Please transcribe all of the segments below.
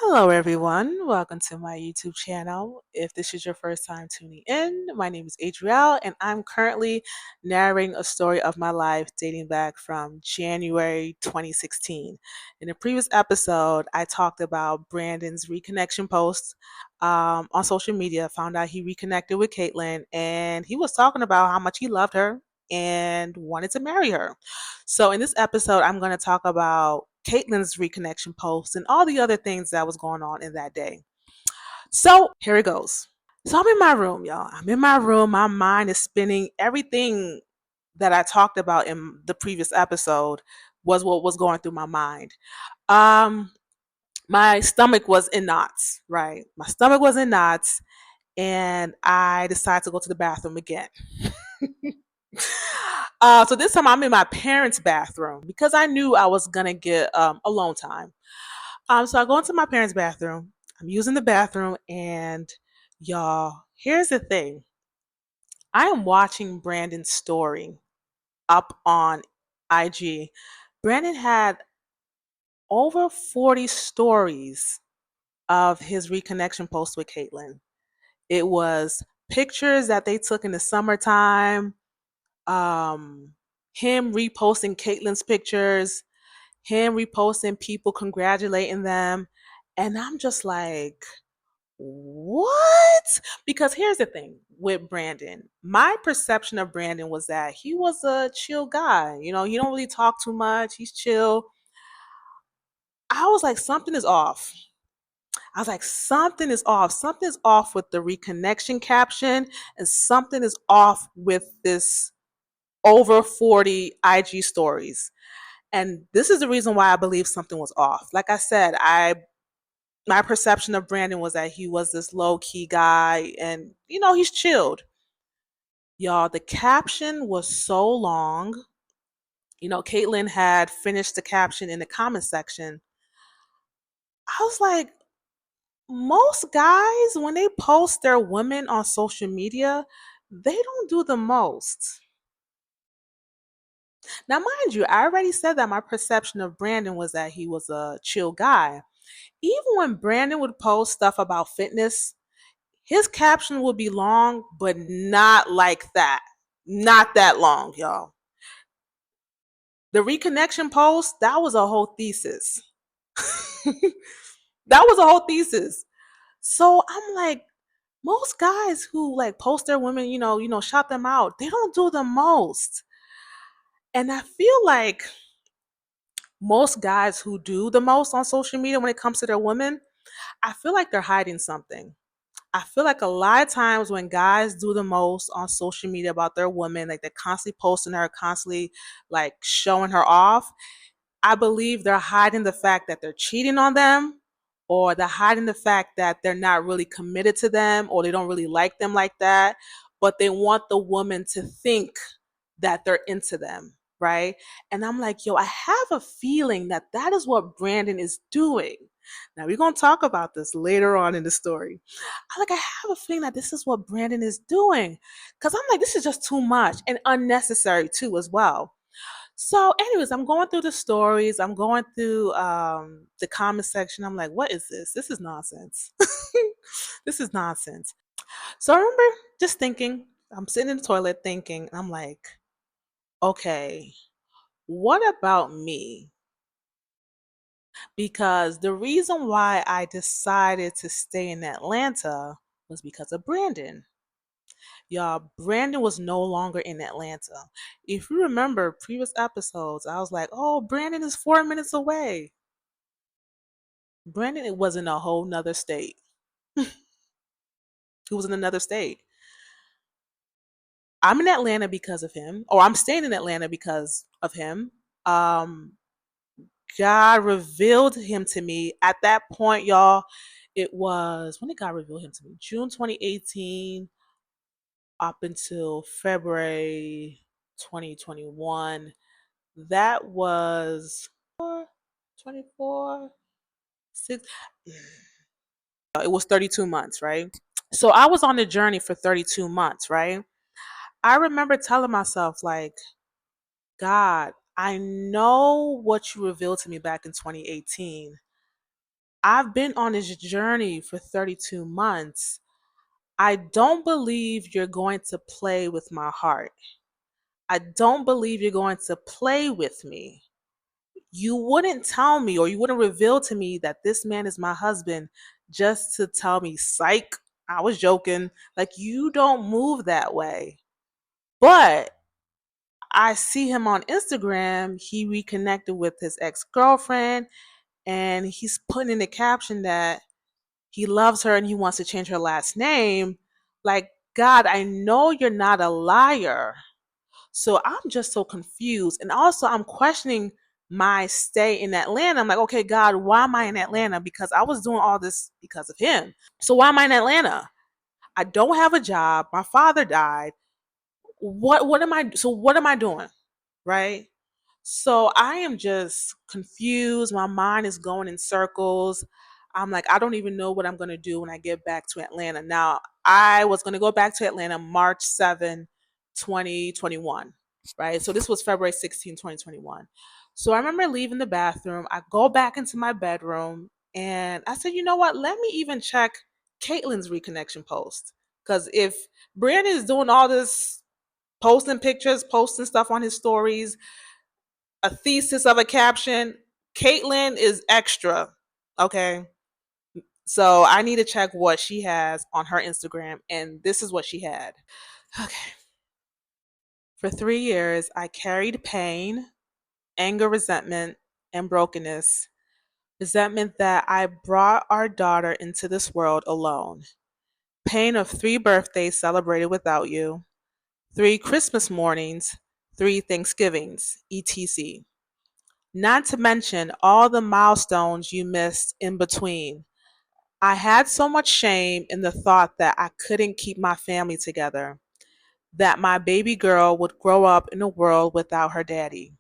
Hello, everyone. Welcome to my YouTube channel. If this is your first time tuning in, my name is Adrielle, and I'm currently narrating a story of my life dating back from January 2016. In the previous episode, I talked about Brandon's reconnection post on social media. Found out he reconnected with Caitlin, and he was talking about how much he loved her and wanted to marry her. So in this episode, I'm going to talk about Caitlin's reconnection post and all the other things that was going on in that day. So here it goes. So I'm in my room, y'all. I'm in my room. My mind is spinning. Everything that I talked about in the previous episode was what was going through my mind. Um, my stomach was in knots, right? My stomach was in knots, and I decided to go to the bathroom again. So this time I'm in my parents' bathroom because I knew I was gonna get alone time. So I go into my parents' bathroom. I'm using the bathroom, and y'all, here's the thing. I am watching Brandon's story up on IG. Brandon had over 40 stories of his reconnection post with Caitlin. It was pictures that they took in the summertime, um, him reposting Caitlin's pictures, him reposting people congratulating them. And I'm just like, what? Because here's the thing with Brandon. My perception of Brandon was that he was a chill guy. You know, he don't really talk too much. He's chill. I was like, something is off. I was like, something is off. Something is off with the reconnection caption, and something is off with this over 40 IG stories. And this is the reason why I believe something was off. Like I said, my perception of Brandon was that he was this low key guy and he's chilled. Y'all, the caption was so long. Caitlin had finished the caption in the comment section. I was like, most guys, when they post their women on social media, they don't do the most. Now, mind you, I already said that my perception of Brandon was that he was a chill guy. Even when Brandon would post stuff about fitness, his caption would be long, but not like that. Not that long, y'all. The reconnection post, that was a whole thesis. That was a whole thesis. So I'm like, most guys who like post their women, shout them out, they don't do the most. And I feel like most guys who do the most on social media when it comes to their women, I feel like they're hiding something. I feel like a lot of times when guys do the most on social media about their woman, like they're constantly posting her, constantly like showing her off, I believe they're hiding the fact that they're cheating on them, or they're hiding the fact that they're not really committed to them, or they don't really like them like that, but they want the woman to think that they're into them, right? And I'm like, yo, I have a feeling that that is what Brandon is doing. Now we're gonna talk about this later on in the story. I have a feeling that this is what Brandon is doing, because I'm like, this is just too much and unnecessary too as well. So, anyways, I'm going through the stories. I'm going through the comment section. I'm like, what is this? This is nonsense. This is nonsense. So I remember just thinking. I'm sitting in the toilet thinking. I'm like, okay, what about me? Because the reason why I decided to stay in Atlanta was because of Brandon. Y'all, Brandon was no longer in Atlanta. If you remember previous episodes, I was like, oh, Brandon is 4 minutes away. Brandon it was in a whole nother state. He was in another state. I'm in Atlanta because of him, or I'm staying in Atlanta because of him. Um, God revealed him to me at that point, y'all. It was when did God reveal him to me? June 2018 up until February 2021. That was 24, 6. It was 32 months, right? So I was on the journey for 32 months, right? I remember telling myself, like, God, I know what you revealed to me back in 2018. I've been on this journey for 32 months. I don't believe you're going to play with my heart. I don't believe you're going to play with me. You wouldn't tell me or you wouldn't reveal to me that this man is my husband just to tell me, psych, I was joking. Like, you don't move that way. But I see him on Instagram. He reconnected with his ex girlfriend and he's putting in the caption that he loves her and he wants to change her last name. Like, God, I know you're not a liar. So I'm just so confused. And also, I'm questioning my stay in Atlanta. I'm like, okay, God, why am I in Atlanta? Because I was doing all this because of him. So why am I in Atlanta? I don't have a job. My father died. What am I doing? Right? So I am just confused. My mind is going in circles. I'm like, I don't even know what I'm going to do when I get back to Atlanta. Now, I was going to go back to Atlanta March 7, 2021, right? So this was February 16, 2021. So I remember leaving the bathroom. I go back into my bedroom and I said, you know what? Let me even check Caitlin's reconnection post. Because if Brandon is doing all this posting pictures, posting stuff on his stories, a thesis of a caption, Caitlin is extra. Okay. So I need to check what she has on her Instagram, and this is what she had. Okay. For 3 years, I carried pain, anger, resentment, and brokenness. Resentment that I brought our daughter into this world alone. Pain of 3 birthdays celebrated without you, 3 Christmas mornings, 3 Thanksgivings, etc. Not to mention all the milestones you missed in between. I had so much shame in the thought that I couldn't keep my family together, that my baby girl would grow up in a world without her daddy.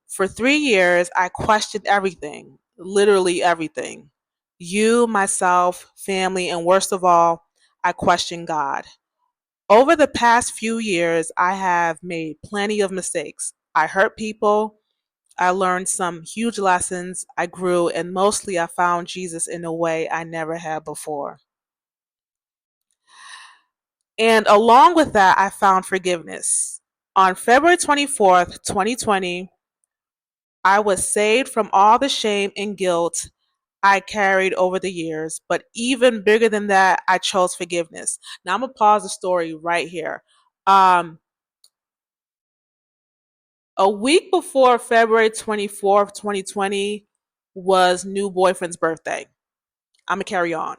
For 3 years, I questioned everything, literally everything. You, myself, family, and worst of all, I questioned God. Over the past few years, I have made plenty of mistakes. I hurt people. I learned some huge lessons. I grew, and mostly I found Jesus in a way I never had before. And along with that, I found forgiveness. On February 24th, 2020, I was saved from all the shame and guilt I carried over the years. But even bigger than that, I chose forgiveness. Now I'm going to pause the story right here. Um, a week before February 24th, 2020 was new boyfriend's birthday. I'm going to carry on.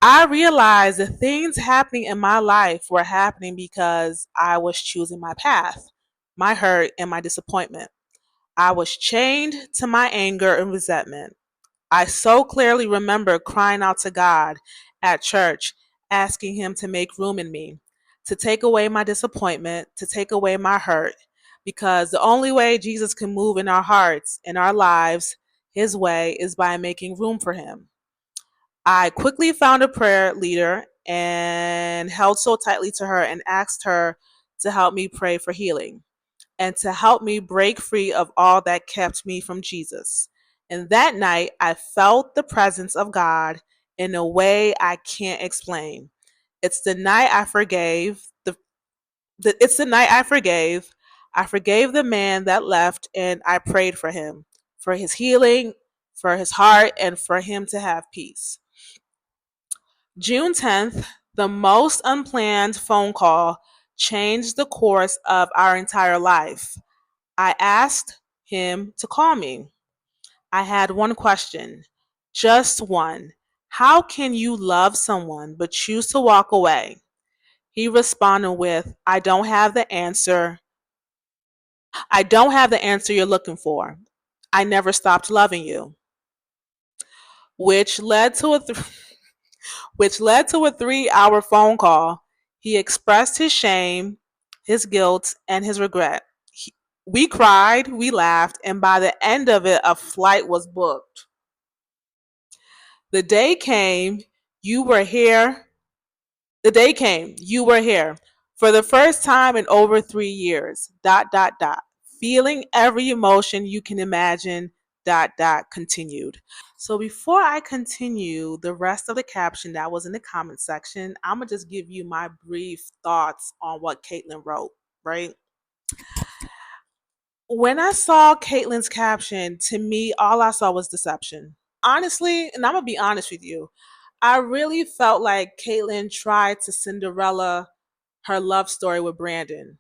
I realized the things happening in my life were happening because I was choosing my path, my hurt, and my disappointment. I was chained to my anger and resentment. I so clearly remember crying out to God at church, asking Him to make room in me, to take away my disappointment, to take away my hurt, because the only way Jesus can move in our hearts, in our lives, His way, is by making room for Him. I quickly found a prayer leader and held so tightly to her and asked her to help me pray for healing and to help me break free of all that kept me from Jesus. And that night, I felt the presence of God in a way I can't explain. It's the night I forgave. It's the night I forgave. I forgave the man that left, and I prayed for him, for his healing, for his heart, and for him to have peace. June 10th, the most unplanned phone call changed the course of our entire life. I asked him to call me. I had one question, just one. How can you love someone but choose to walk away? He responded with, I don't have the answer. I don't have the answer you're looking for. I never stopped loving you, which led to a which led to a 3-hour phone call. He expressed his shame, his guilt, and his regret. We cried, we laughed, and by the end of it, a flight was booked. The day came, you were here. The day came, you were here. For the first time in over 3 years. Dot, dot, dot. Feeling every emotion you can imagine. continued. So before I continue the rest of the caption that was in the comment section, I'm gonna just give you my brief thoughts on what Caitlin wrote, right? When I saw Caitlin's caption, to me, all I saw was deception. Honestly, and I'm gonna be honest with you, I really felt like Caitlin tried to Cinderella her love story with Brandon.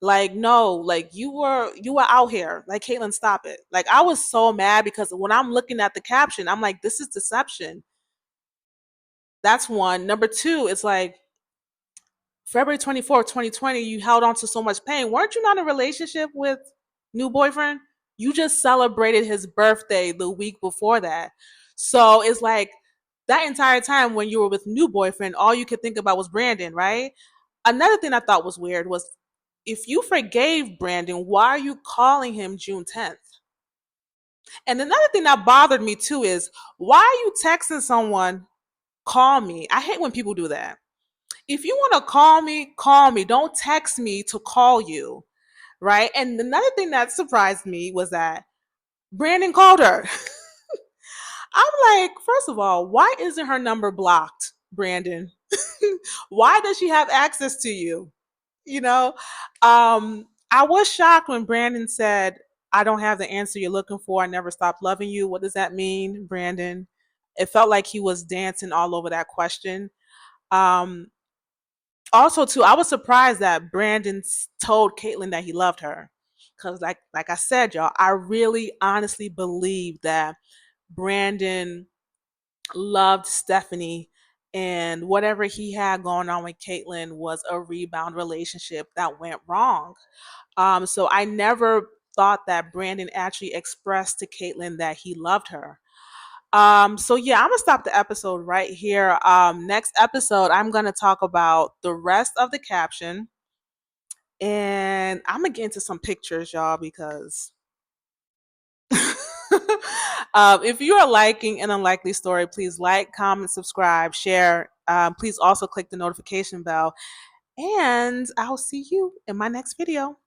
Like, no, like you were out here. Like, Caitlin, stop it. Like, I was so mad because when I'm looking at the caption, I'm like, this is deception. That's one. Number two, it's like February 24th, 2020, you held on to so much pain. Weren't you not in a relationship with new boyfriend? You just celebrated his birthday the week before that. So it's like that entire time when you were with new boyfriend, all you could think about was Brandon, right? Another thing I thought was weird was if you forgave Brandon, why are you calling him June 10th? And another thing that bothered me too is why are you texting someone, call me? I hate when people do that. If you want to call me, call me. Don't text me to call you, right? And another thing that surprised me was that Brandon called her. I'm like, first of all, why isn't her number blocked, Brandon? Why does she have access to you? You know, I was shocked when Brandon said, I don't have the answer you're looking for. I never stopped loving you. What does that mean, Brandon? It felt like he was dancing all over that question. Um, Also, too, I was surprised that Brandon told Caitlyn that he loved her. Because, like I said, y'all, I really honestly believe that Brandon loved Stephanie, and whatever he had going on with Caitlyn was a rebound relationship that went wrong. So I never thought that Brandon actually expressed to Caitlyn that he loved her. So yeah, I'm gonna stop the episode right here. Next episode, I'm gonna talk about the rest of the caption, and I'm gonna get into some pictures, y'all, because if you are liking an unlikely story, please like, comment, subscribe, share. Please also click the notification bell, and I'll see you in my next video.